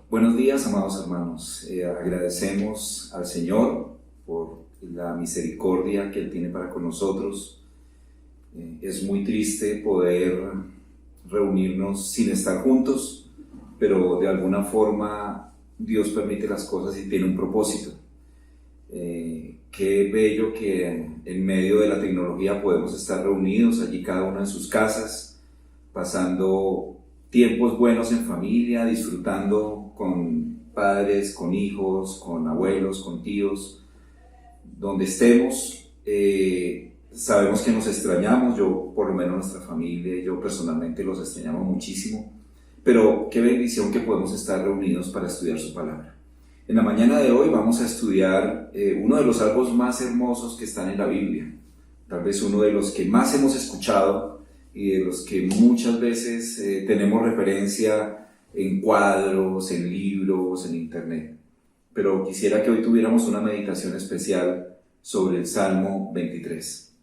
Buenos días, amados hermanos. Agradecemos al Señor por la misericordia que Él tiene para con nosotros. Es muy triste poder reunirnos sin estar juntos, pero de alguna forma Dios permite las cosas y tiene un propósito. Qué bello que en medio de la tecnología podemos estar reunidos allí cada uno en sus casas, pasando tiempos buenos en familia, disfrutando con padres, con hijos, con abuelos, con tíos, donde estemos. Sabemos que nos extrañamos, yo por lo menos nuestra familia y yo personalmente los extrañamos muchísimo, pero qué bendición que podemos estar reunidos para estudiar su palabra. En la mañana de hoy vamos a estudiar uno de los salmos más hermosos que están en la Biblia, tal vez uno de los que más hemos escuchado y de los que muchas veces tenemos referencia en cuadros, en libros, en internet. Pero quisiera que hoy tuviéramos una meditación especial sobre el Salmo 23.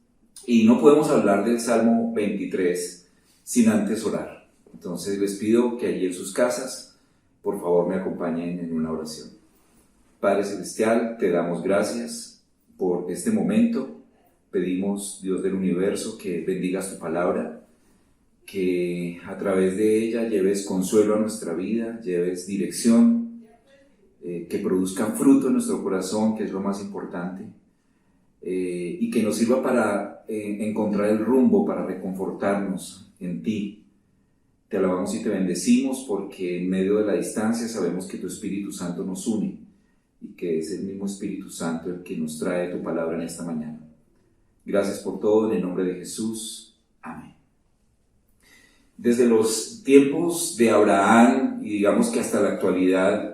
Y no podemos hablar del Salmo 23 sin antes orar. Entonces les pido que allí en sus casas, por favor, me acompañen en una oración. Padre Celestial, te damos gracias por este momento. Pedimos, Dios del universo, que bendigas tu palabra, que a través de ella lleves consuelo a nuestra vida, lleves dirección, que produzcan fruto en nuestro corazón, que es lo más importante, y que nos sirva para encontrar el rumbo, para reconfortarnos en ti. Te alabamos y te bendecimos porque en medio de la distancia sabemos que tu Espíritu Santo nos une y que es el mismo Espíritu Santo el que nos trae tu palabra en esta mañana. Gracias por todo, en el nombre de Jesús. Amén. Desde los tiempos de Abraham y digamos que hasta la actualidad,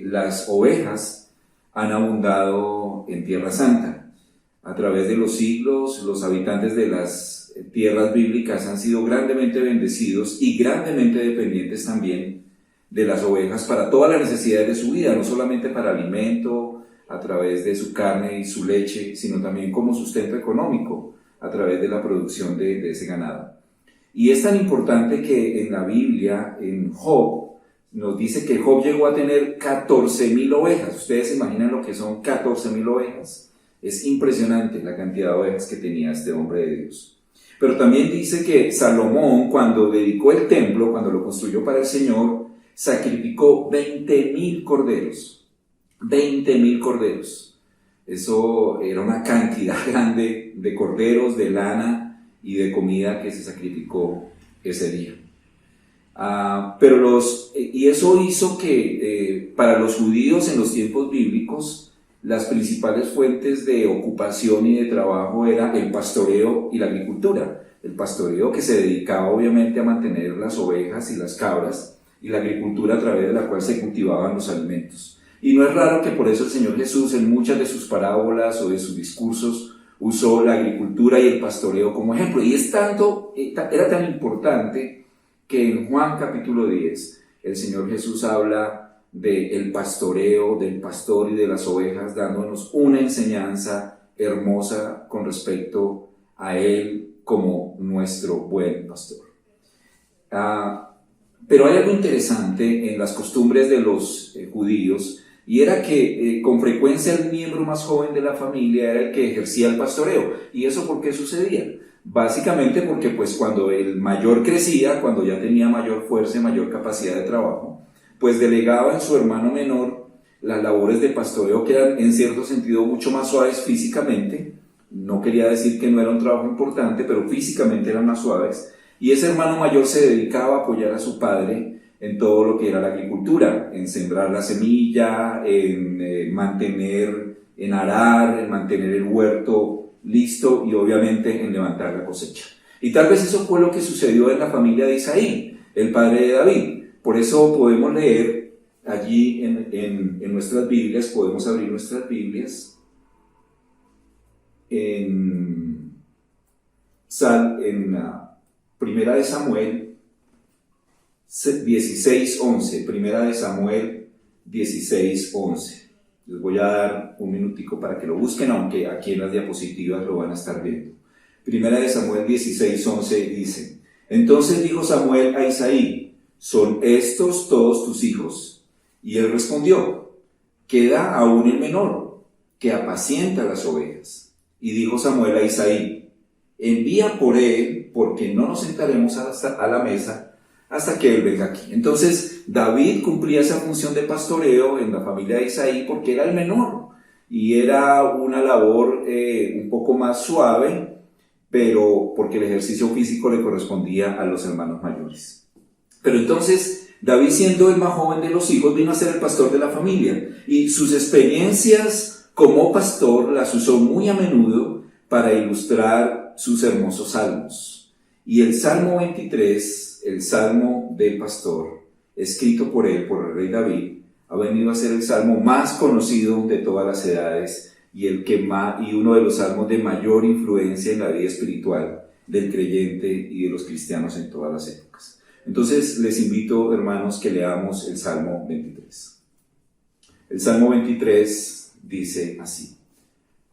las ovejas han abundado en Tierra Santa. A través de los siglos, los habitantes de las tierras bíblicas han sido grandemente bendecidos y grandemente dependientes también de las ovejas para todas las necesidades de su vida, no solamente para alimento, a través de su carne y su leche, sino también como sustento económico, a través de la producción de ese ganado. Y es tan importante que en la Biblia, en Job, nos dice que Job llegó a tener 14,000 ovejas. Ustedes se imaginan lo que son 14,000 ovejas. Es impresionante la cantidad de ovejas que tenía este hombre de Dios. Pero también dice que Salomón, cuando dedicó el templo, cuando lo construyó para el Señor, sacrificó 20,000 corderos. 20,000 corderos. Eso era una cantidad grande de corderos, de lana y de comida que se sacrificó ese día. Y eso hizo que para los judíos en los tiempos bíblicos las principales fuentes de ocupación y de trabajo era el pastoreo y la agricultura. El pastoreo, que se dedicaba obviamente a mantener las ovejas y las cabras, y la agricultura a través de la cual se cultivaban los alimentos. Y no es raro que por eso el Señor Jesús en muchas de sus parábolas o de sus discursos usó la agricultura y el pastoreo como ejemplo. Y era tan importante que en Juan capítulo 10 el Señor Jesús habla del pastoreo, del pastor y de las ovejas, dándonos una enseñanza hermosa con respecto a Él como nuestro buen pastor. Pero hay algo interesante en las costumbres de los judíos, y era que con frecuencia el miembro más joven de la familia era el que ejercía el pastoreo. ¿Y eso por qué sucedía? Básicamente porque pues cuando el mayor crecía, cuando ya tenía mayor fuerza y mayor capacidad de trabajo, pues delegaba en su hermano menor las labores de pastoreo, que eran en cierto sentido mucho más suaves físicamente. No quería decir que no era un trabajo importante, pero físicamente eran más suaves. Y ese hermano mayor se dedicaba a apoyar a su padre en todo lo que era la agricultura, en sembrar la semilla, en arar, en mantener el huerto listo y obviamente en levantar la cosecha. Y tal vez eso fue lo que sucedió en la familia de Isaí, el padre de David. Por eso podemos leer allí en nuestras Biblias, podemos abrir nuestras Biblias en Primera de Samuel 16:11, Primera de Samuel 16:11. Les voy a dar un minutico para que lo busquen, aunque aquí en las diapositivas lo van a estar viendo. Primera de Samuel 16:11 dice: Entonces dijo Samuel a Isaí: ¿Son estos todos tus hijos? Y él respondió: queda aún el menor, que apacienta las ovejas. Y dijo Samuel a Isaí: envía por él, porque no nos sentaremos a la mesa hasta que él venga aquí. Entonces David cumplía esa función de pastoreo en la familia de Isaí porque era el menor, y era una labor un poco más suave, pero porque el ejercicio físico le correspondía a los hermanos mayores. Pero entonces David, siendo el más joven de los hijos, vino a ser el pastor de la familia, y sus experiencias como pastor las usó muy a menudo para ilustrar sus hermosos salmos. Y el Salmo 23, el Salmo del pastor, escrito por él, por el rey David, ha venido a ser el salmo más conocido de todas las edades y uno de los salmos de mayor influencia en la vida espiritual del creyente y de los cristianos en todas las épocas. Entonces les invito, hermanos, que leamos el Salmo 23. El Salmo 23 dice así: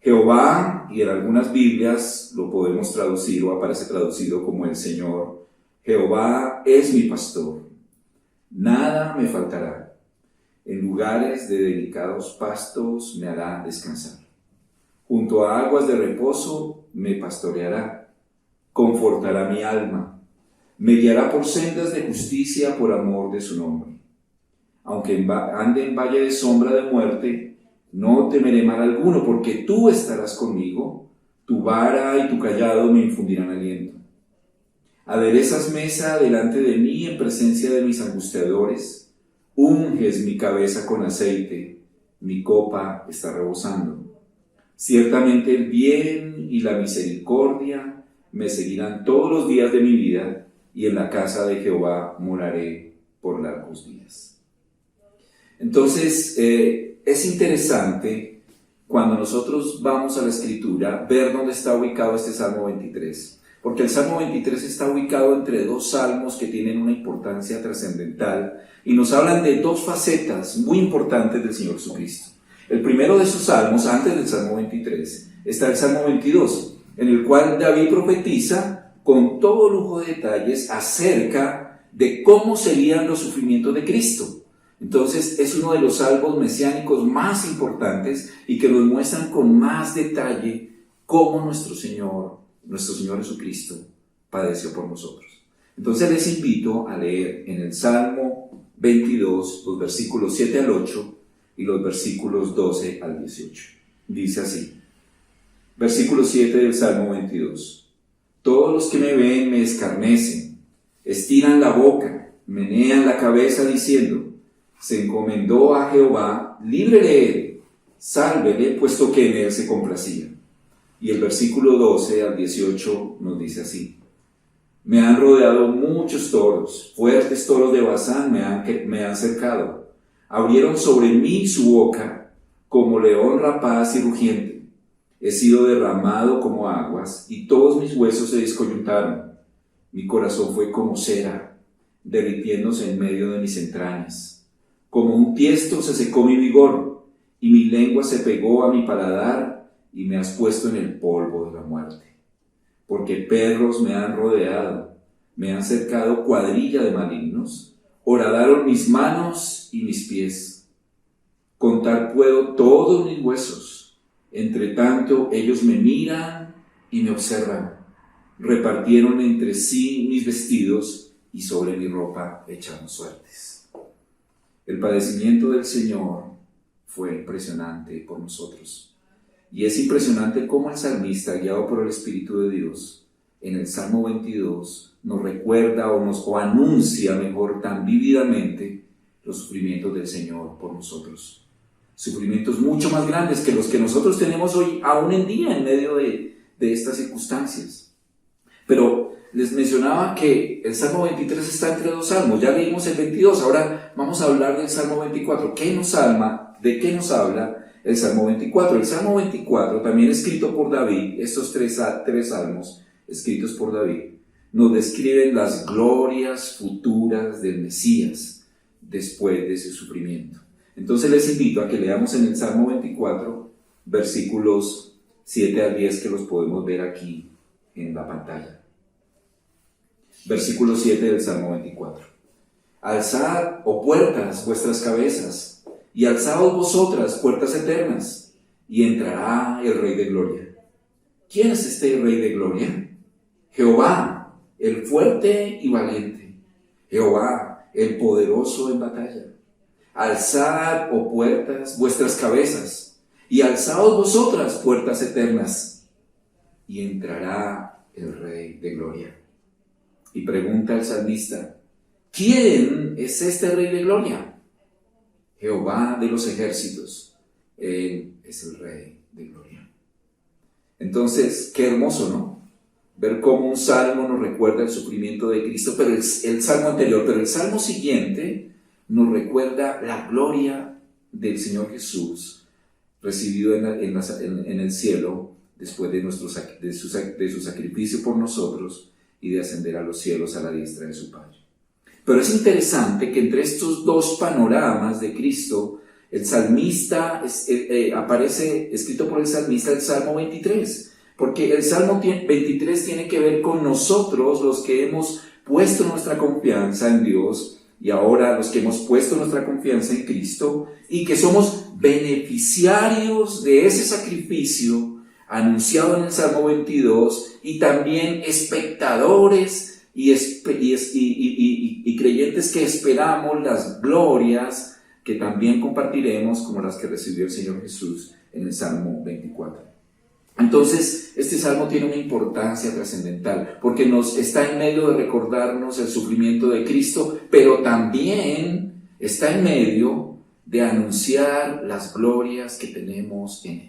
Jehová, y en algunas Biblias lo podemos traducir o aparece traducido como el Señor, Jehová es mi pastor, nada me faltará. En lugares de delicados pastos me hará descansar. Junto a aguas de reposo me pastoreará, confortará mi alma, me guiará por sendas de justicia por amor de su nombre. Aunque ande en valle de sombra de muerte, no temeré mal alguno, porque tú estarás conmigo, tu vara y tu cayado me infundirán aliento. Aderezas mesa delante de mí en presencia de mis angustiadores, unges mi cabeza con aceite, mi copa está rebosando. Ciertamente el bien y la misericordia me seguirán todos los días de mi vida, y en la casa de Jehová moraré por largos días. Entonces, es interesante cuando nosotros vamos a la Escritura ver dónde está ubicado este Salmo 23. Porque el Salmo 23 está ubicado entre dos salmos que tienen una importancia trascendental y nos hablan de dos facetas muy importantes del Señor Jesucristo. El primero de esos salmos, antes del Salmo 23, está el Salmo 22, en el cual David profetiza con todo lujo de detalles acerca de cómo serían los sufrimientos de Cristo. Entonces es uno de los salmos mesiánicos más importantes y que nos muestran con más detalle cómo nuestro Señor Jesucristo padeció por nosotros. Entonces les invito a leer en el Salmo 22 los versículos 7 al 8 y los versículos 12 al 18. Dice así, versículo 7 del Salmo 22: todos los que me ven me escarnecen, estiran la boca, menean la cabeza diciendo: se encomendó a Jehová, líbrele él, sálvele, puesto que en él se complacía. Y el versículo 12 al 18 nos dice así: me han rodeado muchos toros, fuertes toros de Basán me han cercado. Abrieron sobre mí su boca, como león rapaz y rugiente. He sido derramado como aguas, y todos mis huesos se descoyuntaron. Mi corazón fue como cera, derritiéndose en medio de mis entrañas. Como un tiesto se secó mi vigor, y mi lengua se pegó a mi paladar, y me has puesto en el polvo de la muerte. Porque perros me han rodeado, me han cercado cuadrilla de malignos, horadaron mis manos y mis pies. Contar puedo todos mis huesos, entre tanto ellos me miran y me observan. Repartieron entre sí mis vestidos y sobre mi ropa echaron suertes. El padecimiento del Señor fue impresionante por nosotros. Y es impresionante cómo el salmista, guiado por el Espíritu de Dios, en el Salmo 22, nos recuerda o anuncia mejor tan vívidamente los sufrimientos del Señor por nosotros. Sufrimientos mucho más grandes que los que nosotros tenemos hoy, aún en día, en medio de estas circunstancias. Pero les mencionaba que el Salmo 23 está entre dos salmos. Ya leímos el 22, ahora vamos a hablar del Salmo 24. ¿De qué nos habla el Salmo 24? El Salmo 24, también escrito por David, estos tres salmos escritos por David, nos describen las glorias futuras del Mesías después de ese sufrimiento. Entonces les invito a que leamos en el Salmo 24 versículos 7 al 10, que los podemos ver aquí en la pantalla. Versículo 7 del Salmo 24. Alzad, oh puertas, vuestras cabezas, y alzaos vosotras, puertas eternas, y entrará el Rey de Gloria. ¿Quién es este Rey de Gloria? Jehová, el fuerte y valiente. Jehová, el poderoso en batalla. Alzad, oh puertas, vuestras cabezas, y alzaos vosotras, puertas eternas, y entrará el Rey de Gloria. Y pregunta el salmista, ¿quién es este Rey de Gloria? Jehová de los ejércitos, Él es el Rey de Gloria. Entonces, qué hermoso, ¿no? Ver cómo un salmo nos recuerda el sufrimiento de Cristo, pero el salmo anterior, pero el salmo siguiente nos recuerda la gloria del Señor Jesús recibido en el cielo después de su sacrificio por nosotros y de ascender a los cielos a la diestra de su Padre. Pero es interesante que entre estos dos panoramas de Cristo, el salmista aparece escrito por el salmista el Salmo 23, porque el Salmo 23 tiene que ver con nosotros, los que hemos puesto nuestra confianza en Dios, y ahora los que hemos puesto nuestra confianza en Cristo, y que somos beneficiarios de ese sacrificio anunciado en el Salmo 22, y también espectadores y creyentes que esperamos las glorias que también compartiremos, como las que recibió el Señor Jesús en el Salmo 24. Entonces, este salmo tiene una importancia trascendental, porque nos está en medio de recordarnos el sufrimiento de Cristo, pero también está en medio de anunciar las glorias que tenemos en Él.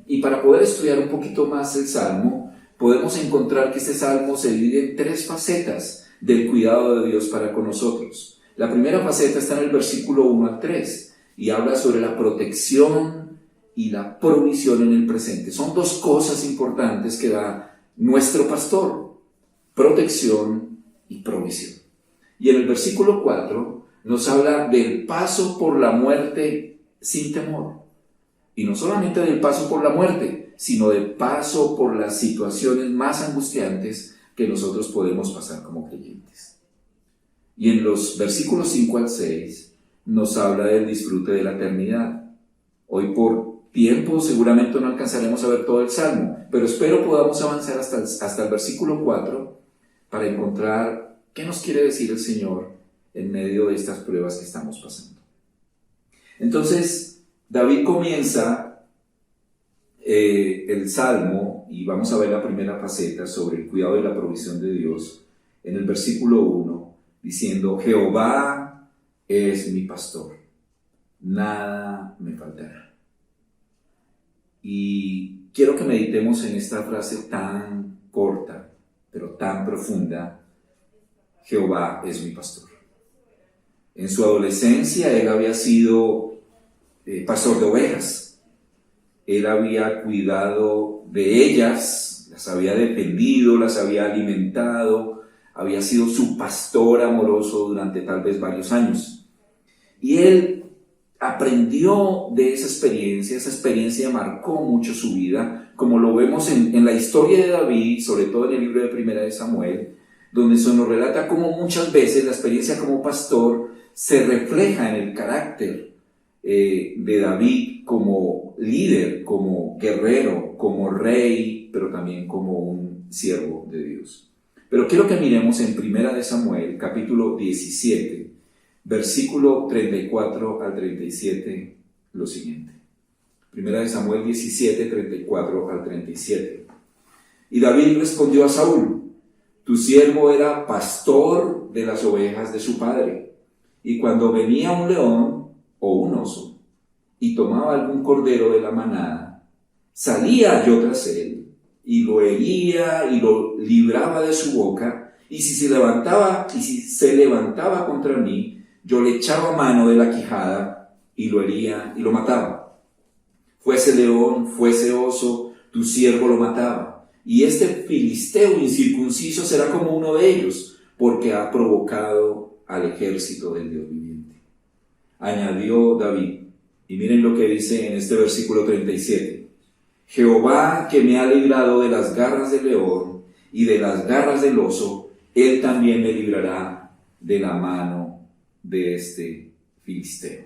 Y para poder estudiar un poquito más el salmo, podemos encontrar que este salmo se divide en tres facetas del cuidado de Dios para con nosotros. La primera faceta está en el versículo 1 al 3 y habla sobre la protección y la provisión en el presente. Son dos cosas importantes que da nuestro pastor: protección y provisión. Y en el versículo 4 nos habla del paso por la muerte sin temor. Y no solamente del paso por la muerte, sino del paso por las situaciones más angustiantes que nosotros podemos pasar como creyentes. Y en los versículos 5 al 6 nos habla del disfrute de la eternidad. Hoy por tiempo seguramente no alcanzaremos a ver todo el salmo, pero espero podamos avanzar hasta el versículo 4 para encontrar qué nos quiere decir el Señor en medio de estas pruebas que estamos pasando. Entonces, David comienza el salmo, y vamos a ver la primera faceta sobre el cuidado y la provisión de Dios, en el versículo 1, diciendo: Jehová es mi pastor, nada me faltará. Y quiero que meditemos en esta frase tan corta, pero tan profunda: Jehová es mi pastor. En su adolescencia él había sido pastor de ovejas. Él había cuidado de ellas, las había defendido, las había alimentado, había sido su pastor amoroso durante tal vez varios años. Y él aprendió de esa experiencia marcó mucho su vida, como lo vemos en la historia de David, sobre todo en el libro de Primera de Samuel, donde se nos relata cómo muchas veces la experiencia como pastor se refleja en el carácter de David como líder, como guerrero, como rey, pero también como un siervo de Dios. Pero quiero que miremos en Primera de Samuel, capítulo 17, versículo 34 al 37, lo siguiente. Primera de Samuel 17, 34 al 37. Y David respondió a Saúl: tu siervo era pastor de las ovejas de su padre, y cuando venía un león o un oso y tomaba algún cordero de la manada, salía yo tras él y lo hería y lo libraba de su boca, y si se levantaba contra mí, yo le echaba mano de la quijada y lo hería y lo mataba. Fuese león, fuese oso, tu siervo lo mataba. Y este filisteo incircunciso será como uno de ellos, porque ha provocado al ejército del Dios viviente. Añadió David, y miren lo que dice en este versículo 37. Jehová, que me ha librado de las garras del león y de las garras del oso, Él también me librará de la mano de este filisteo.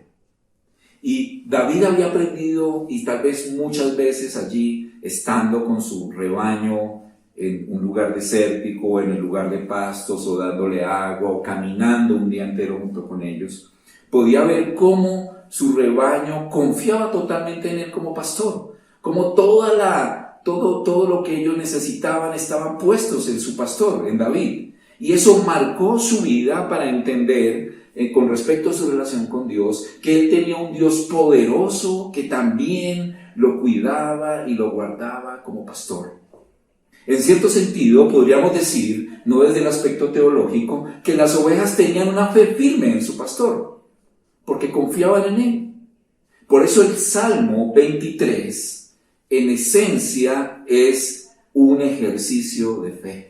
Y David había aprendido, y tal vez muchas veces allí, estando con su rebaño en un lugar desértico, en el lugar de pastos, o dándole agua, o caminando un día entero junto con ellos, podía ver cómo su rebaño confiaba totalmente en él como pastor, como todo lo que ellos necesitaban estaban puestos en su pastor, en David. Y eso marcó su vida para entender, con respecto a su relación con Dios, que él tenía un Dios poderoso que también lo cuidaba y lo guardaba como pastor. En cierto sentido, podríamos decir, no desde el aspecto teológico, que las ovejas tenían una fe firme en su pastor, porque confiaban en él. Por eso el Salmo 23, en esencia, es un ejercicio de fe.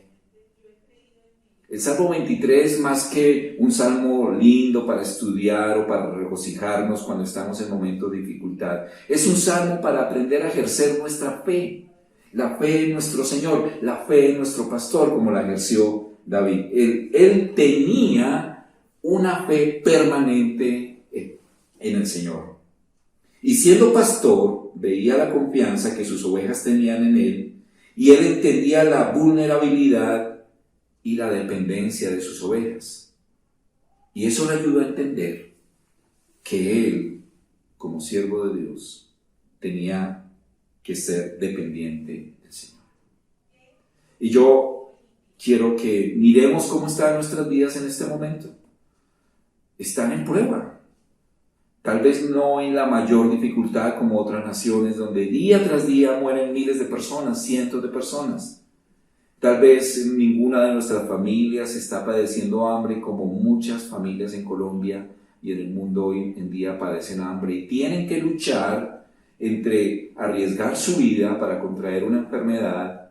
El Salmo 23, más que un salmo lindo para estudiar o para regocijarnos cuando estamos en momentos de dificultad, es un salmo para aprender a ejercer nuestra fe, la fe en nuestro Señor, la fe en nuestro pastor, como la ejerció David. Él tenía una fe permanente en el Señor. Y siendo pastor, veía la confianza que sus ovejas tenían en él, y él entendía la vulnerabilidad y la dependencia de sus ovejas. Y eso le ayudó a entender que él, como siervo de Dios, tenía que ser dependiente del Señor. Y yo quiero que miremos cómo están nuestras vidas en este momento. Están en prueba. Tal vez no en la mayor dificultad como otras naciones, donde día tras día mueren miles de personas, cientos de personas. Tal vez ninguna de nuestras familias está padeciendo hambre, como muchas familias en Colombia y en el mundo hoy en día padecen hambre y tienen que luchar entre arriesgar su vida para contraer una enfermedad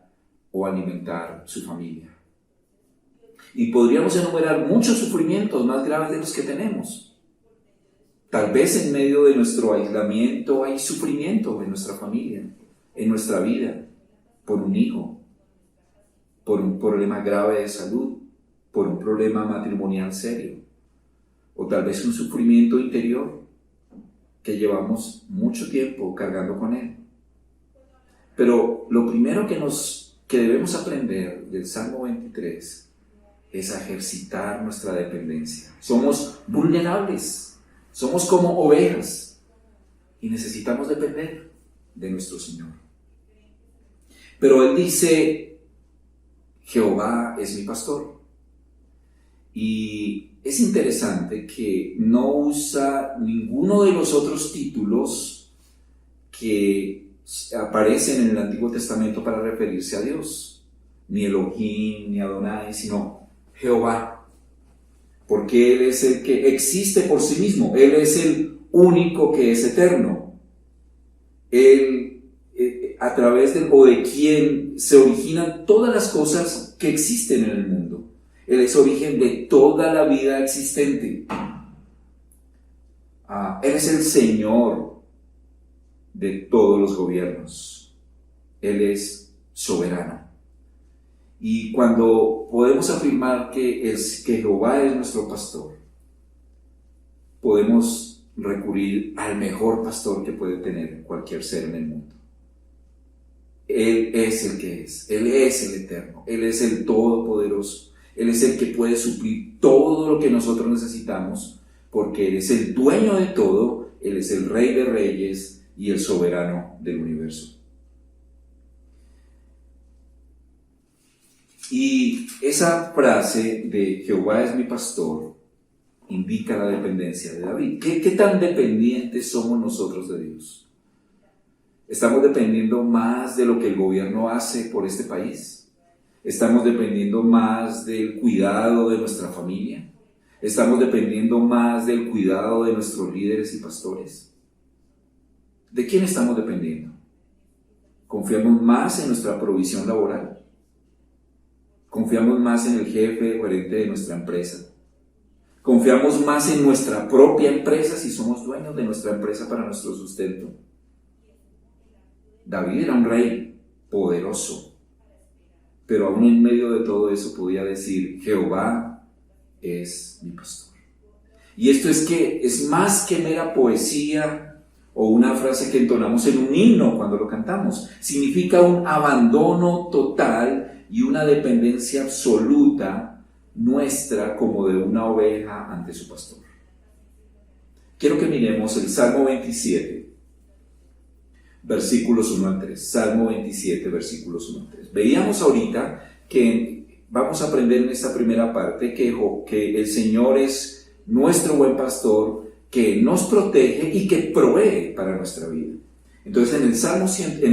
o alimentar su familia. Y podríamos enumerar muchos sufrimientos más graves de los que tenemos. Tal vez en medio de nuestro aislamiento hay sufrimiento en nuestra familia, en nuestra vida, por un hijo, por un problema grave de salud, por un problema matrimonial serio, o tal vez un sufrimiento interior que llevamos mucho tiempo cargando con él. Pero lo primero que debemos aprender del Salmo 23 es a ejercitar nuestra dependencia. Somos vulnerables, somos como ovejas y necesitamos depender de nuestro Señor. Pero él dice: Jehová es mi pastor. Y es interesante que no usa ninguno de los otros títulos que aparecen en el Antiguo Testamento para referirse a Dios. Ni Elohim, ni Adonai, sino Jehová. Porque Él es el que existe por sí mismo. Él es el único que es eterno. Él a través de quien se originan todas las cosas que existen en el mundo. Él es origen de toda la vida existente. Él es el Señor de todos los gobiernos. Él es soberano. Y cuando podemos afirmar que Jehová es nuestro pastor, podemos recurrir al mejor pastor que puede tener cualquier ser en el mundo. Él es el que es, Él es el eterno, Él es el todopoderoso, Él es el que puede suplir todo lo que nosotros necesitamos, porque Él es el dueño de todo, Él es el Rey de Reyes y el soberano del universo. Y esa frase de Jehová es mi pastor indica la dependencia de David. ¿Qué tan dependientes somos nosotros de Dios? ¿Estamos dependiendo más de lo que el gobierno hace por este país? ¿Estamos dependiendo más del cuidado de nuestra familia? ¿Estamos dependiendo más del cuidado de nuestros líderes y pastores? ¿De quién estamos dependiendo? ¿Confiamos más en nuestra provisión laboral? ¿Confiamos más en el jefe o gerente de nuestra empresa? ¿Confiamos más en nuestra propia empresa si somos dueños de nuestra empresa para nuestro sustento? David era un rey poderoso, pero aún en medio de todo eso podía decir: Jehová es mi pastor. Y esto es más que mera poesía o una frase que entonamos en un himno cuando lo cantamos. Significa un abandono total y una dependencia absoluta nuestra como de una oveja ante su pastor. Quiero que miremos el Salmo 27, versículos 1 al 3. Salmo 27, versículos 1 al 3. Veíamos ahorita que vamos a aprender en esta primera parte que el Señor es nuestro buen pastor, que nos protege y que provee para nuestra vida. Entonces en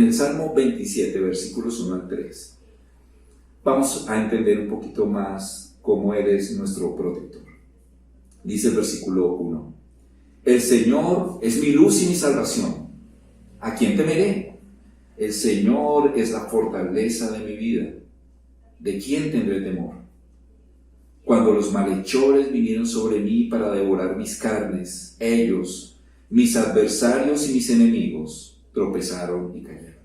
el Salmo 27, versículos 1 al 3, vamos a entender un poquito más cómo eres nuestro protector. Dice el versículo 1: el Señor es mi luz y mi salvación. ¿A quién temeré? El Señor es la fortaleza de mi vida. ¿De quién tendré temor? Cuando los malhechores vinieron sobre mí para devorar mis carnes, ellos, mis adversarios y mis enemigos, tropezaron y cayeron.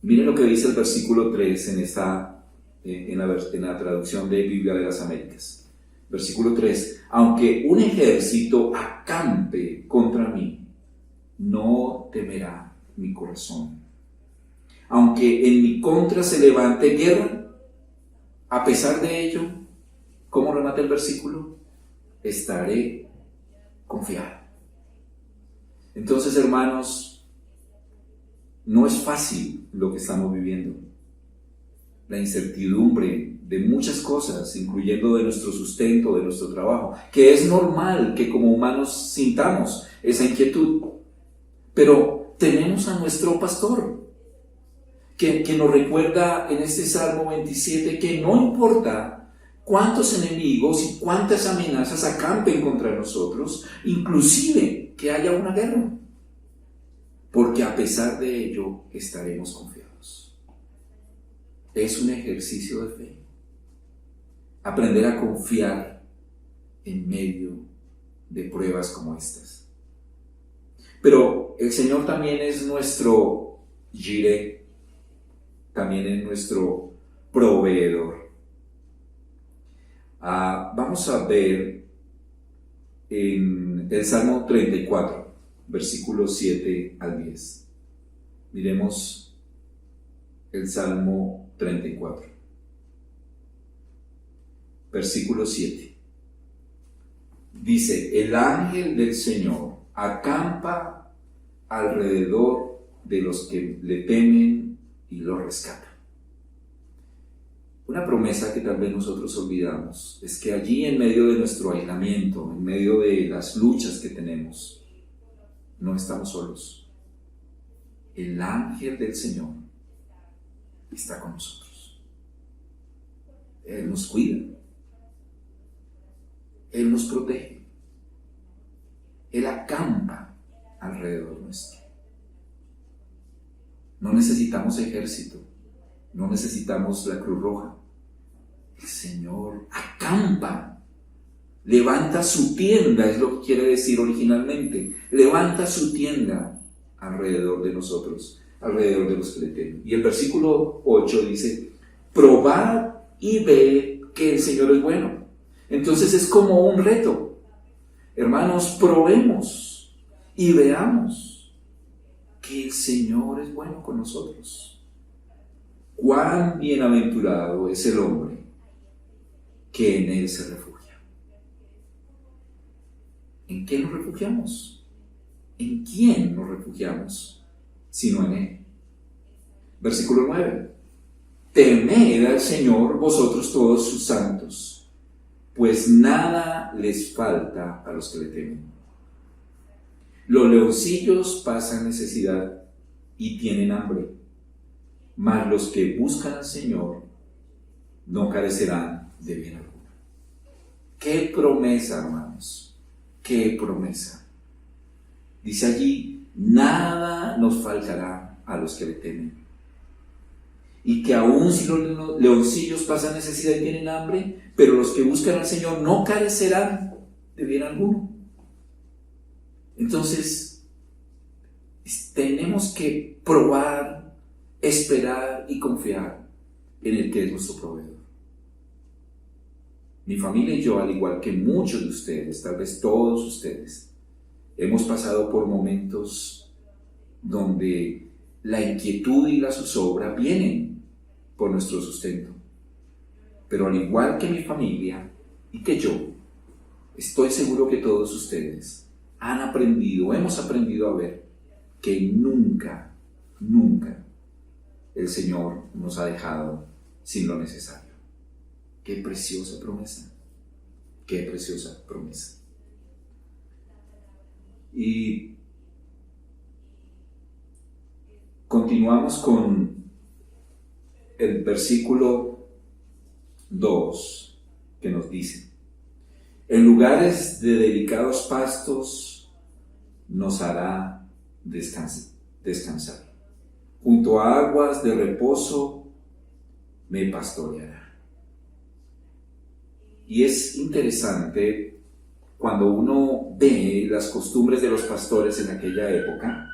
Miren lo que dice el versículo 3 en la traducción de Biblia de las Américas. Versículo 3: aunque un ejército acampe contra mí, no temerá mi corazón. Aunque en mi contra se levante guerra, a pesar de ello, ¿cómo remata el versículo? Estaré confiado. Entonces, hermanos, no es fácil lo que estamos viviendo. La incertidumbre de muchas cosas, incluyendo de nuestro sustento, de nuestro trabajo, que es normal que como humanos sintamos esa inquietud. Pero tenemos a nuestro pastor, que nos recuerda en este Salmo 27 que no importa cuántos enemigos y cuántas amenazas acampen contra nosotros, inclusive que haya una guerra, porque a pesar de ello estaremos confiados. Es un ejercicio de fe, aprender a confiar en medio de pruebas como estas. Pero el Señor también es nuestro Jireh, también es nuestro proveedor. Vamos a ver en el Salmo 34, versículos 7 al 10. Miremos el Salmo 34, versículo 7. Dice: el ángel del Señor acampa alrededor de los que le temen y lo rescata. Una promesa que tal vez nosotros olvidamos es que allí, en medio de nuestro aislamiento, en medio de las luchas que tenemos, no estamos solos. El ángel del Señor está con nosotros. Él nos cuida. Él nos protege. Él acampa alrededor nuestro. No necesitamos ejército. No necesitamos la Cruz Roja. El Señor acampa, levanta su tienda, es lo que quiere decir originalmente. Levanta su tienda alrededor de nosotros, alrededor de los que le temen. Y el versículo 8 dice: probad y ved que el Señor es bueno. Entonces es como un reto. Hermanos, probemos y veamos que el Señor es bueno con nosotros. Cuán bienaventurado es el hombre que en Él se refugia. ¿En qué nos refugiamos? ¿En quién nos refugiamos? Sino en Él. Versículo 9. Temed al Señor vosotros todos sus santos, pues nada les falta a los que le temen. Los leoncillos pasan necesidad y tienen hambre, mas los que buscan al Señor no carecerán de bien alguno. ¡Qué promesa, hermanos! ¡Qué promesa! Dice allí: nada nos faltará a los que le temen. Y que aún si los leoncillos pasan necesidad y tienen hambre, pero los que buscan al Señor no carecerán de bien alguno. Entonces, tenemos que probar, esperar y confiar en el que es nuestro proveedor. Mi familia y yo, al igual que muchos de ustedes, tal vez todos ustedes, hemos pasado por momentos donde la inquietud y la zozobra vienen por nuestro sustento. Pero al igual que mi familia y que yo, estoy seguro que todos ustedes hemos aprendido a ver que nunca, nunca el Señor nos ha dejado sin lo necesario. ¡Qué preciosa promesa! ¡Qué preciosa promesa! Y continuamos con el versículo 2 que nos dice: en lugares de delicados pastos nos hará descansar. Junto a aguas de reposo me pastoreará. Y es interesante cuando uno ve las costumbres de los pastores en aquella época,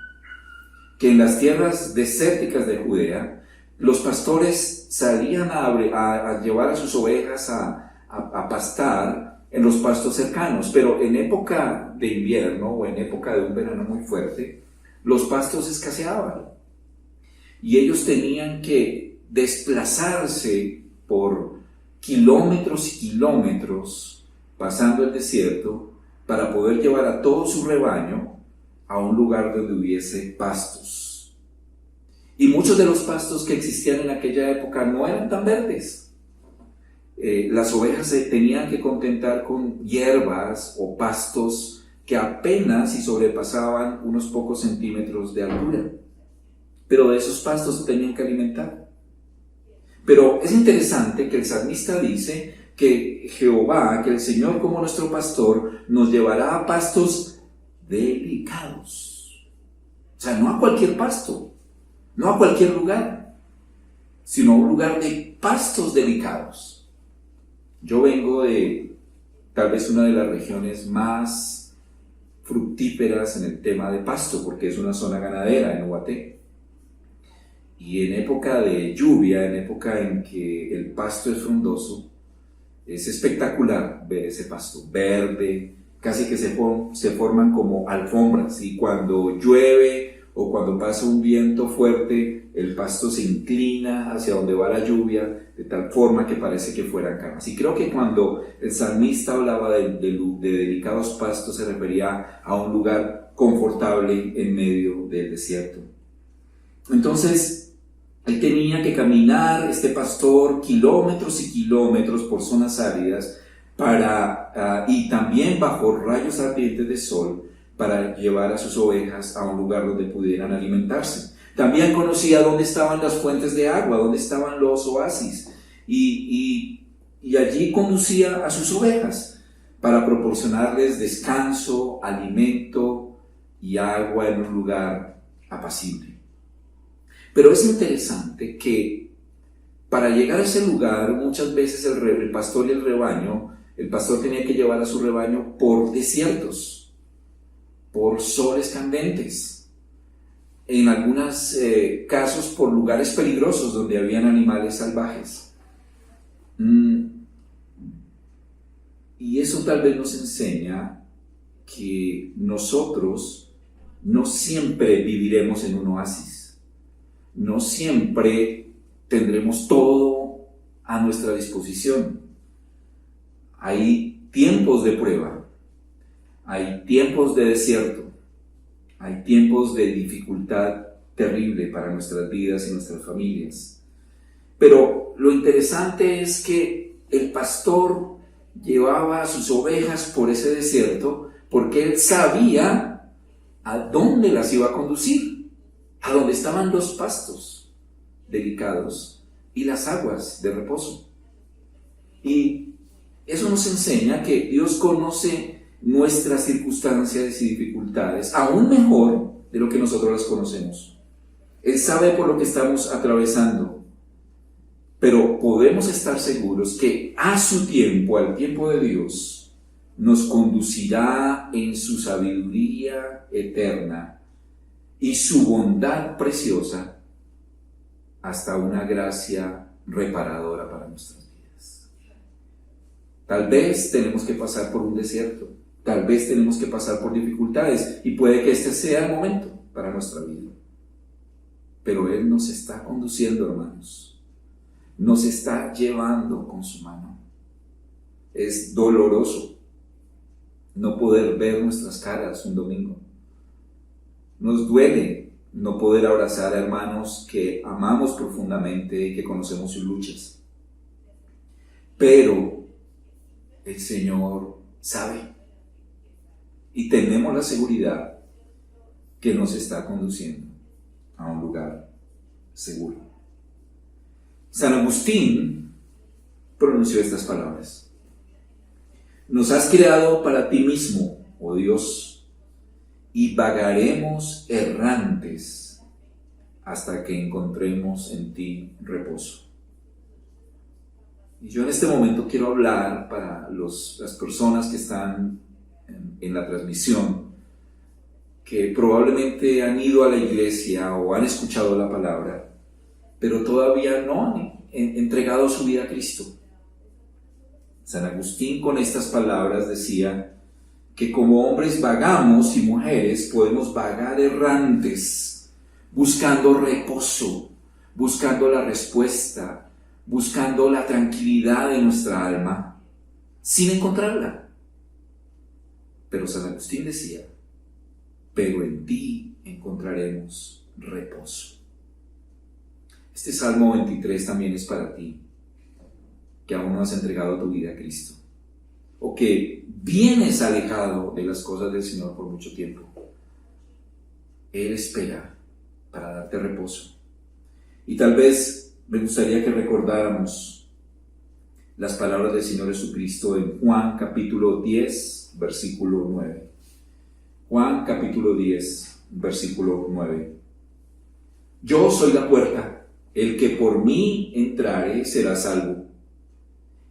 que en las tierras desérticas de Judea, los pastores salían a llevar a sus ovejas a pastar en los pastos cercanos, pero en época de invierno o en época de un verano muy fuerte, los pastos escaseaban y ellos tenían que desplazarse por kilómetros y kilómetros pasando el desierto para poder llevar a todo su rebaño a un lugar donde hubiese pastos. Y muchos de los pastos que existían en aquella época no eran tan verdes. Las ovejas se tenían que contentar con hierbas o pastos que apenas si sobrepasaban unos pocos centímetros de altura. Pero de esos pastos se tenían que alimentar. Pero es interesante que el salmista dice que Jehová, que el Señor como nuestro pastor, nos llevará a pastos delicados. O sea, no a cualquier pasto, no a cualquier lugar, sino a un lugar de pastos delicados. Yo vengo de tal vez una de las regiones más fructíferas en el tema de pasto, porque es una zona ganadera en Ubaté. Y en época de lluvia, en época en que el pasto es frondoso, es espectacular ver ese pasto verde, casi que se forman como alfombras, y cuando llueve o cuando pasa un viento fuerte, el pasto se inclina hacia donde va la lluvia, de tal forma que parece que fueran camas. Y creo que cuando el salmista hablaba de delicados pastos, se refería a un lugar confortable en medio del desierto. Entonces, él tenía que caminar, este pastor, kilómetros y kilómetros por zonas áridas y también bajo rayos ardientes de sol para llevar a sus ovejas a un lugar donde pudieran alimentarse. También conocía dónde estaban las fuentes de agua, dónde estaban los oasis, y allí conducía a sus ovejas para proporcionarles descanso, alimento y agua en un lugar apacible. Pero es interesante que para llegar a ese lugar, muchas veces el pastor y el pastor tenía que llevar a su rebaño por desiertos, por soles candentes, en algunos casos por lugares peligrosos donde habían animales salvajes. Y eso tal vez nos enseña que nosotros no siempre viviremos en un oasis. No siempre tendremos todo a nuestra disposición. Hay tiempos de prueba, hay tiempos de desierto, hay tiempos de dificultad terrible para nuestras vidas y nuestras familias. Pero lo interesante es que el pastor llevaba a sus ovejas por ese desierto porque él sabía a dónde las iba a conducir. A donde estaban los pastos delicados y las aguas de reposo. Y eso nos enseña que Dios conoce nuestras circunstancias y dificultades, aún mejor de lo que nosotros las conocemos. Él sabe por lo que estamos atravesando, pero podemos estar seguros que a su tiempo, al tiempo de Dios, nos conducirá en su sabiduría eterna y su bondad preciosa hasta una gracia reparadora para nuestras vidas. Tal vez tenemos que pasar por un desierto, tal vez tenemos que pasar por dificultades y puede que este sea el momento para nuestra vida. Pero Él nos está conduciendo, hermanos, nos está llevando con su mano. Es doloroso no poder ver nuestras caras un domingo. Nos duele no poder abrazar a hermanos que amamos profundamente y que conocemos sus luchas. Pero el Señor sabe y tenemos la seguridad que nos está conduciendo a un lugar seguro. San Agustín pronunció estas palabras: nos has creado para ti mismo, oh Dios, y vagaremos errantes hasta que encontremos en ti reposo. Y yo en este momento quiero hablar para las personas que están en la transmisión, que probablemente han ido a la iglesia o han escuchado la palabra, pero todavía no han entregado su vida a Cristo. San Agustín con estas palabras decía que como hombres vagamos y mujeres podemos vagar errantes, buscando reposo, buscando la respuesta, buscando la tranquilidad de nuestra alma, sin encontrarla. Pero San Agustín decía, pero en ti encontraremos reposo. Este Salmo 23 también es para ti, que aún no has entregado tu vida a Cristo, o que vienes alejado de las cosas del Señor por mucho tiempo. Él espera para darte reposo. Y tal vez me gustaría que recordáramos las palabras del Señor Jesucristo en Juan capítulo 10, versículo 9. Juan capítulo 10, versículo 9. Yo soy la puerta, el que por mí entrare será salvo,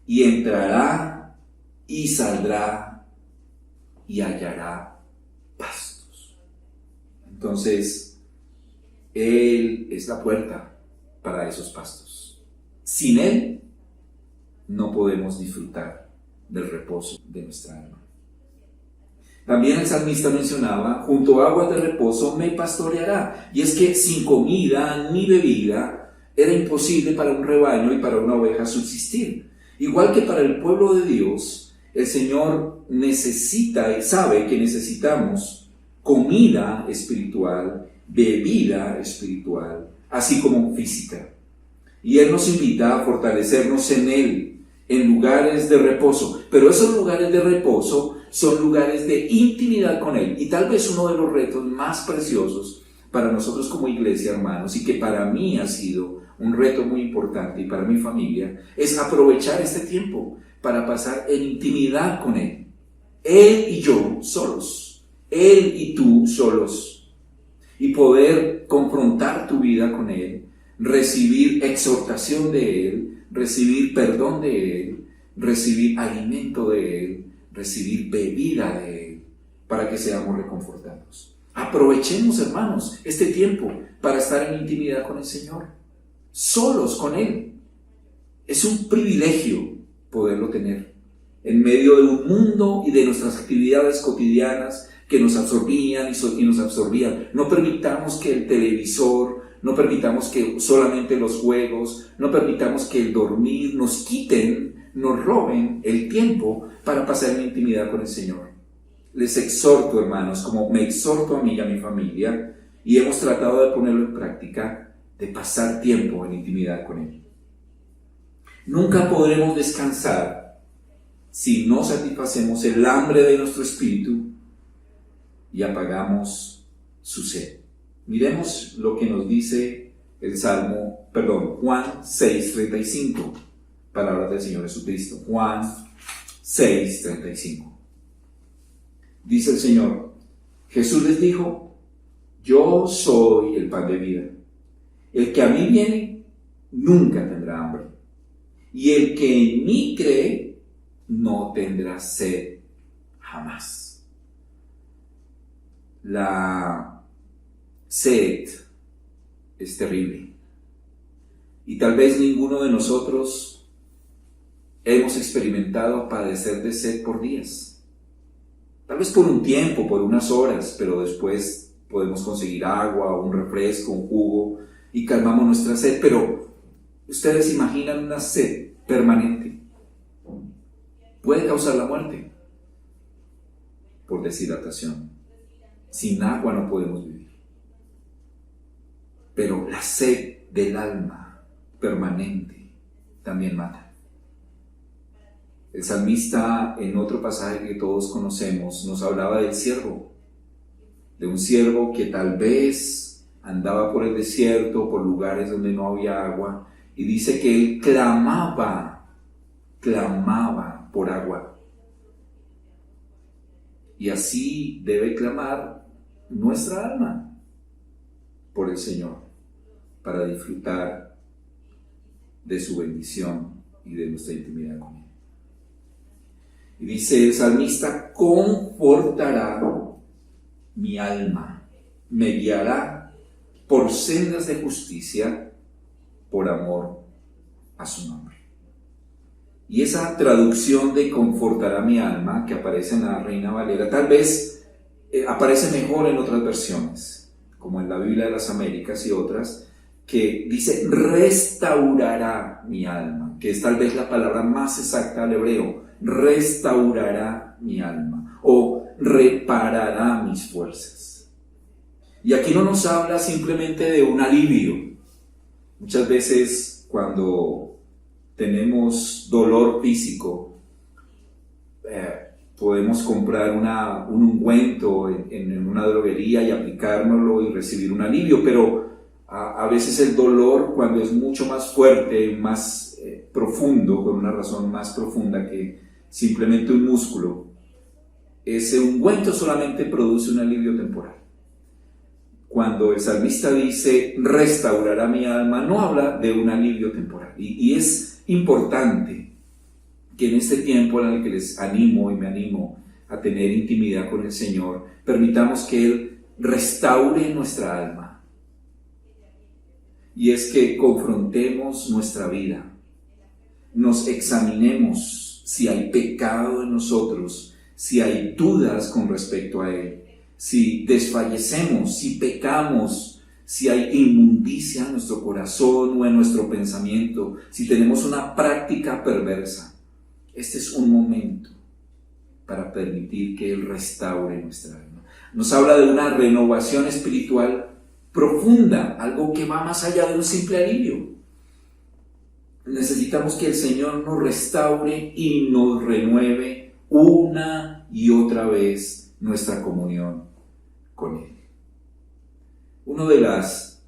y entrará y saldrá y hallará pastos. Entonces, Él es la puerta para esos pastos. Sin Él no podemos disfrutar del reposo de nuestra alma. También el salmista mencionaba, junto a aguas de reposo me pastoreará. Y es que sin comida ni bebida era imposible para un rebaño y para una oveja subsistir. Igual que para el pueblo de Dios, el Señor necesita y sabe que necesitamos comida espiritual, bebida espiritual, así como física. Y Él nos invita a fortalecernos en Él, en lugares de reposo. Pero esos lugares de reposo son lugares de intimidad con Él. Y tal vez uno de los retos más preciosos para nosotros como iglesia, hermanos, y que para mí ha sido un reto muy importante y para mi familia, es aprovechar este tiempo para pasar en intimidad con Él. Él y yo solos, Él y tú solos, y poder confrontar tu vida con Él, recibir exhortación de Él, recibir perdón de Él, recibir alimento de Él, recibir bebida de Él, para que seamos reconfortados. Aprovechemos, hermanos, este tiempo para estar en intimidad con el Señor, solos con Él. Es un privilegio poderlo tener en medio de un mundo y de nuestras actividades cotidianas que nos absorbían y nos absorbían. No permitamos que el televisor, no permitamos que solamente los juegos, no permitamos que el dormir nos quiten, nos roben el tiempo para pasar en intimidad con el Señor. Les exhorto, hermanos, como me exhorto a mí y a mi familia, y hemos tratado de ponerlo en práctica, de pasar tiempo en intimidad con Él. Nunca podremos descansar si no satisfacemos el hambre de nuestro espíritu y apagamos su sed. Miremos lo que nos dice Juan 6:35, palabras del Señor Jesucristo. Juan 6:35. Dice el Señor: Jesús les dijo, yo soy el pan de vida. El que a mí viene nunca tendrá hambre, y el que en mí cree no tendrá sed jamás. La sed es terrible. Y tal vez ninguno de nosotros hemos experimentado padecer de sed por días. Tal vez por un tiempo, por unas horas, pero después podemos conseguir agua, un refresco, un jugo y calmamos nuestra sed. Pero ustedes imaginan una sed permanente. Puede causar la muerte por deshidratación. Sin agua no podemos vivir. Pero la sed del alma permanente también mata. El salmista, en otro pasaje que todos conocemos, nos hablaba del siervo, de un siervo que tal vez andaba por el desierto, por lugares donde no había agua, y dice que él clamaba por agua. Y así debe clamar nuestra alma por el Señor, para disfrutar de su bendición y de nuestra intimidad con Él. Y dice el salmista: confortará mi alma, me guiará por sendas de justicia por amor a su nombre. Y esa traducción de confortará mi alma, que aparece en la Reina Valera, tal vez aparece mejor en otras versiones, como en la Biblia de las Américas y otras, que dice restaurará mi alma, que es tal vez la palabra más exacta al hebreo. Restaurará mi alma o reparará mis fuerzas. Y aquí no nos habla simplemente de un alivio. Muchas veces cuando tenemos dolor físico, podemos comprar un ungüento en una droguería y aplicárnoslo y recibir un alivio, pero a veces el dolor, cuando es mucho más fuerte, más profundo, por una razón más profunda que simplemente un músculo, ese ungüento solamente produce un alivio temporal. Cuando el salmista dice restaurará mi alma, no habla de un alivio temporal. Y es importante que en este tiempo en el que les animo y me animo a tener intimidad con el Señor, permitamos que Él restaure nuestra alma. Y es que confrontemos nuestra vida, nos examinemos si hay pecado en nosotros, si hay dudas con respecto a Él, si desfallecemos, si pecamos, si hay inmundicia en nuestro corazón o en nuestro pensamiento, si tenemos una práctica perversa. Este es un momento para permitir que Él restaure nuestra alma. Nos habla de una renovación espiritual profunda, algo que va más allá de un simple alivio. Necesitamos que el Señor nos restaure y nos renueve una y otra vez nuestra comunión con Él. Una de las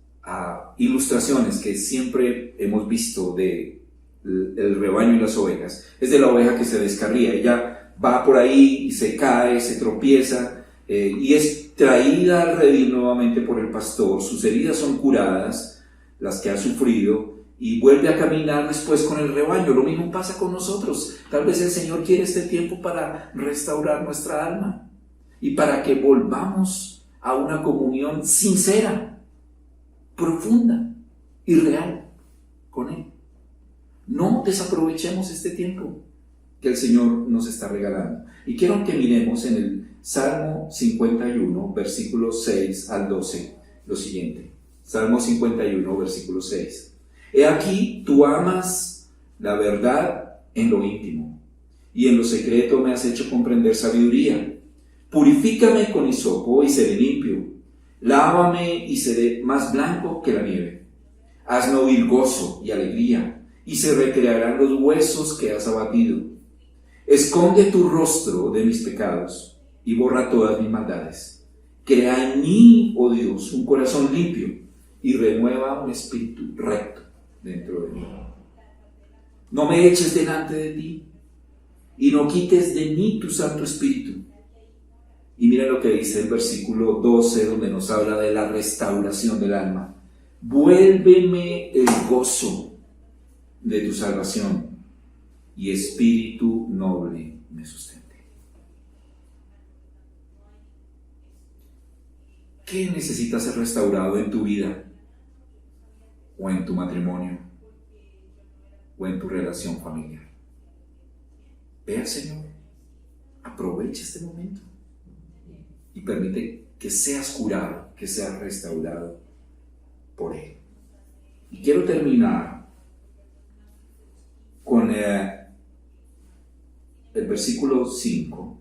ilustraciones que siempre hemos visto de el rebaño y las ovejas es de la oveja que se descarría. Ella va por ahí y se cae, se tropieza y es traída al redil nuevamente por el pastor. Sus heridas son curadas, las que ha sufrido, y vuelve a caminar después con el rebaño. Lo mismo pasa con nosotros. Tal vez el Señor quiere este tiempo para restaurar nuestra alma y para que volvamos a una comunión sincera, profunda y real con Él. No desaprovechemos este tiempo que el Señor nos está regalando. Y quiero que miremos en el Salmo 51, versículos 6 al 12, lo siguiente. Salmo 51, versículo 6. He aquí, tú amas la verdad en lo íntimo, y en lo secreto me has hecho comprender sabiduría. Purifícame con hisopo y seré limpio. Lávame y seré más blanco que la nieve. Hazme oír gozo y alegría, y se recrearán los huesos que has abatido. Esconde tu rostro de mis pecados y borra todas mis maldades. Crea en mí, oh Dios, un corazón limpio y renueva un espíritu recto dentro de mí. No me eches delante de ti y no quites de mí tu Santo Espíritu. Y mira lo que dice el versículo 12, donde nos habla de la restauración del alma. Vuélveme el gozo de tu salvación y espíritu noble me sustente. ¿Qué necesita ser restaurado en tu vida o en tu matrimonio o en tu relación familiar. Ve al Señor, aprovecha este momento y permite que seas curado, que seas restaurado por Él. Y quiero terminar con el versículo 5,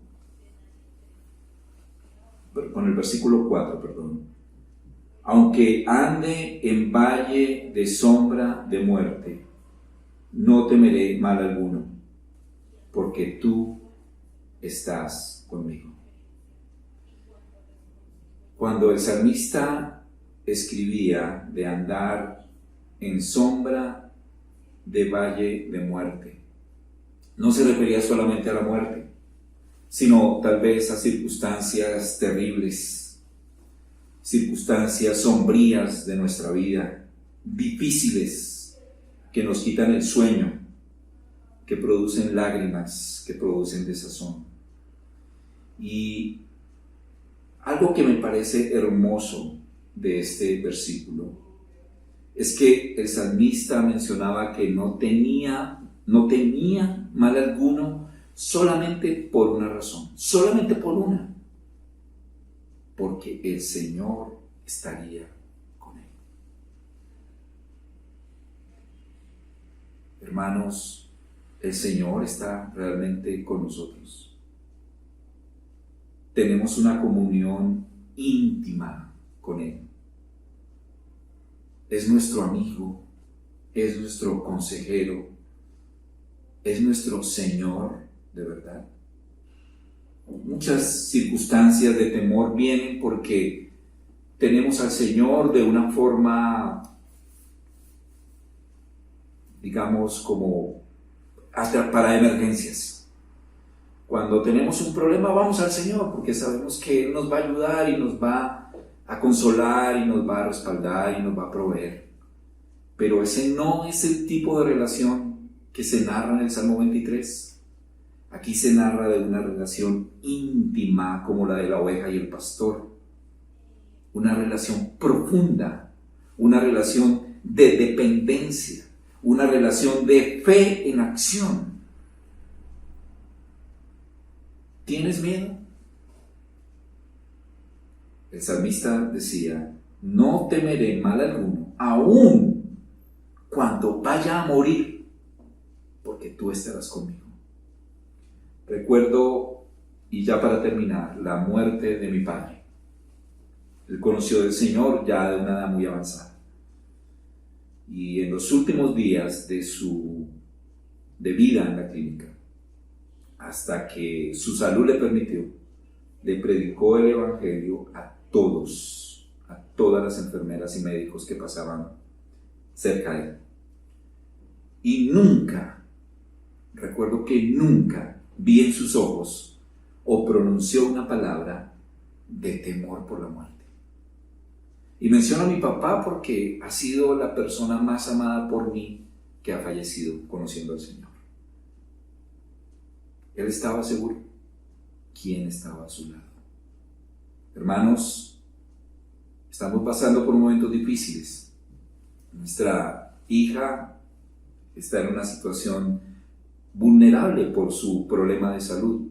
con el versículo 4, perdón. Aunque ande en valle de sombra de muerte, no temeré mal alguno, porque tú estás conmigo. Cuando el salmista escribía de andar en sombra de valle de muerte, no se refería solamente a la muerte, sino tal vez a circunstancias terribles, circunstancias sombrías de nuestra vida, difíciles, que nos quitan el sueño, que producen lágrimas, que producen desazón. Y algo que me parece hermoso de este versículo es que el salmista mencionaba que no tenía mal alguno solamente por una razón, solamente por una, porque el Señor estaría con él. Hermanos, el Señor está realmente con nosotros. Tenemos una comunión íntima con Él. Es nuestro amigo, es nuestro consejero, es nuestro Señor de verdad. Muchas circunstancias de temor vienen porque tenemos al Señor de una forma, digamos, como hasta para emergencias. Cuando tenemos un problema vamos al Señor porque sabemos que Él nos va a ayudar y nos va a consolar y nos va a respaldar y nos va a proveer. Pero ese no es el tipo de relación que se narra en el Salmo 23. Aquí se narra de una relación íntima como la de la oveja y el pastor. Una relación profunda, una relación de dependencia, una relación de fe en acción. ¿Tienes miedo? El salmista decía, no temeré mal alguno, aun cuando vaya a morir, porque tú estarás conmigo. Recuerdo, y ya para terminar, la muerte de mi padre. Él conoció del Señor ya de una edad muy avanzada. Y en los últimos días de vida en la clínica, hasta que su salud le permitió, le predicó el Evangelio a todas las enfermeras y médicos que pasaban cerca de él. Y recuerdo que nunca vi en sus ojos o pronunció una palabra de temor por la muerte. Y menciono a mi papá porque ha sido la persona más amada por mí que ha fallecido conociendo al Señor. Él estaba seguro. ¿Quién estaba a su lado? Hermanos, estamos pasando por momentos difíciles. Nuestra hija está en una situación vulnerable por su problema de salud.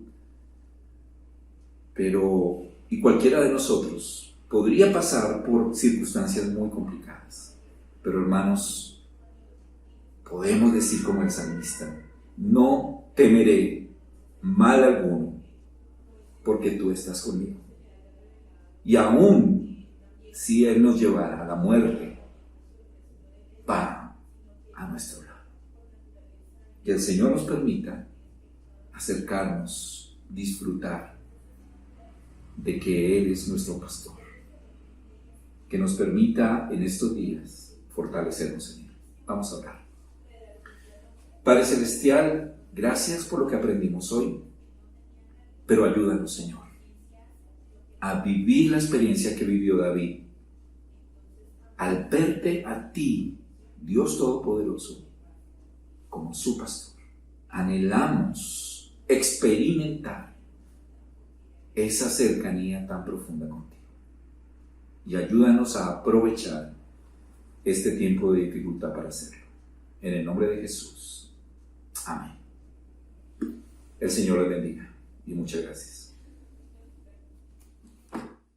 Y cualquiera de nosotros podría pasar por circunstancias muy complicadas. Pero hermanos, podemos decir como el salmista, no temeré mal alguno, porque tú estás conmigo. Y aún si Él nos llevara a la muerte, va a nuestro lado. Que el Señor nos permita acercarnos, disfrutar de que Él es nuestro pastor. Que nos permita en estos días fortalecernos en Él. Vamos a orar. Padre Celestial, gracias por lo que aprendimos hoy, pero ayúdanos, Señor, a vivir la experiencia que vivió David, al verte a ti, Dios Todopoderoso, como su pastor. Anhelamos experimentar esa cercanía tan profunda contigo. Y ayúdanos a aprovechar este tiempo de dificultad para hacerlo. En el nombre de Jesús. Amén. El Señor les bendiga y muchas gracias.